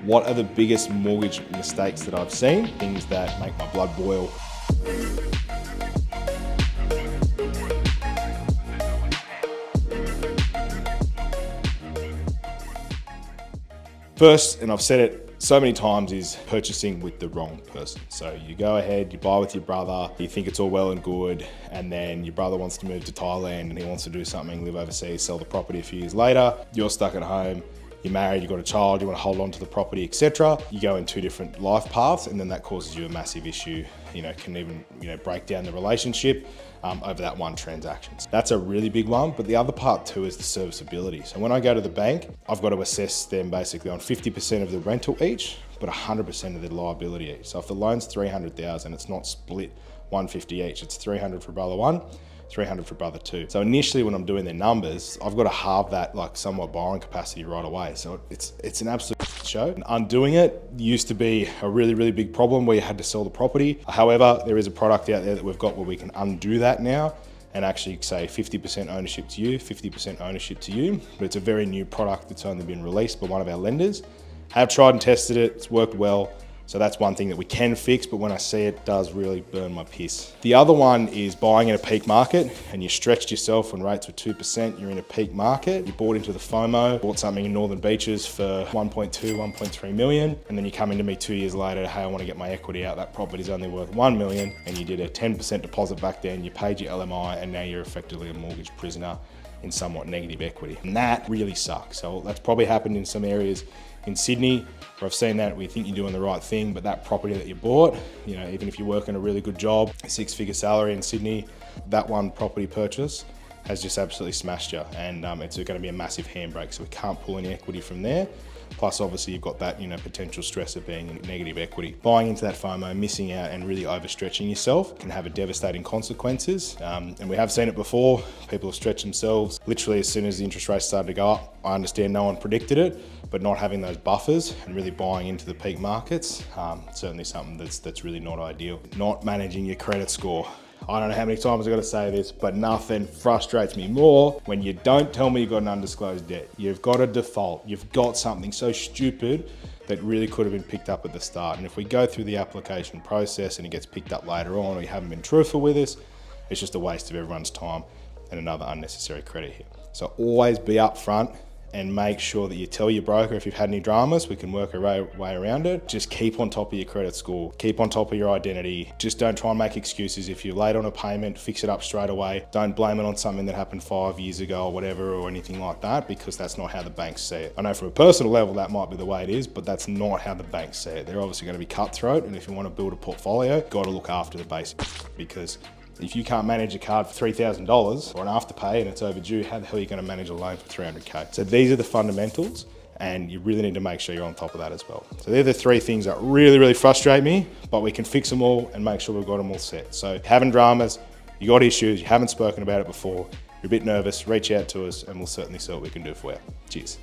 What are the biggest mortgage mistakes that I've seen? Things that make my blood boil. First, and I've said it so many times, is purchasing with the wrong person. So you go ahead, you buy with your brother, you think it's all well and good, and then your brother wants to move to Thailand and he wants to do something, live overseas, sell the property a few years later. You're stuck at home, you're married, you've got a child, you want to hold on to the property, etc. You go in two different life paths, and then that causes you a massive issue. Can even break down the relationship over that one transaction. So that's a really big one. But the other part too is the serviceability. So when I go to the bank, I've got to assess them basically on 50% of the rental each, but 100% of the liability each. So if the loan's 300,000, it's not split 150 each. It's 300 for brother one, 300 for brother two. So initially when I'm doing their numbers, I've got to halve that somewhat borrowing capacity right away. So it's an absolute show. And undoing it used to be a really, really big problem where you had to sell the property. However, there is a product out there that we've got where we can undo that now and actually say 50% ownership to you, 50% ownership to you. But it's a very new product that's only been released by one of our lenders. Have tried and tested it, it's worked well. So that's one thing that we can fix, but when I see it, it does really burn my piss. The other one is buying in a peak market, and you stretched yourself when rates were 2%, you're in a peak market, you bought into the FOMO, bought something in Northern Beaches for 1.2, 1.3 million, and then you come into me 2 years later, hey, I want to get my equity out, that property's only worth 1 million, and you did a 10% deposit back then, you paid your LMI, and now you're effectively a mortgage prisoner in somewhat negative equity. And that really sucks. So that's probably happened in some areas in Sydney where I've seen that, we think you're doing the right thing, but that property that you bought, even if you're working a really good job, a 6-figure salary in Sydney, that one property purchase has just absolutely smashed you. And it's going to be a massive handbrake. So we can't pull any equity from there. Plus, obviously, you've got that potential stress of being in negative equity. Buying into that FOMO, missing out, and really overstretching yourself can have a devastating consequences. And we have seen it before. People have stretched themselves literally as soon as the interest rates started to go up. I understand no one predicted it, but not having those buffers and really buying into the peak markets, certainly something that's really not ideal. Not managing your credit score. I don't know how many times I've got to say this, but nothing frustrates me more when you don't tell me you've got an undisclosed debt. You've got a default. You've got something so stupid that really could have been picked up at the start. And if we go through the application process and it gets picked up later on, or you haven't been truthful with us, it's just a waste of everyone's time and another unnecessary credit hit. So always be upfront and make sure that you tell your broker if you've had any dramas, we can work our way around it. Just keep on top of your credit score, keep on top of your identity. Just don't try and make excuses. If you're late on a payment, fix it up straight away. Don't blame it on something that happened 5 years ago or whatever, or anything like that, because that's not how the banks see it. I know from a personal level that might be the way it is, but that's not how the banks see it. They're obviously going to be cutthroat, and if you want to build a portfolio, you've got to look after the basics, because if you can't manage a card for $3,000 or an afterpay and it's overdue, how the hell are you going to manage a loan for 300K? So these are the fundamentals, and you really need to make sure you're on top of that as well. So they're the three things that really, really frustrate me, but we can fix them all and make sure we've got them all set. So having dramas, you got issues, you haven't spoken about it before, you're a bit nervous, reach out to us and we'll certainly see what we can do for you. Cheers.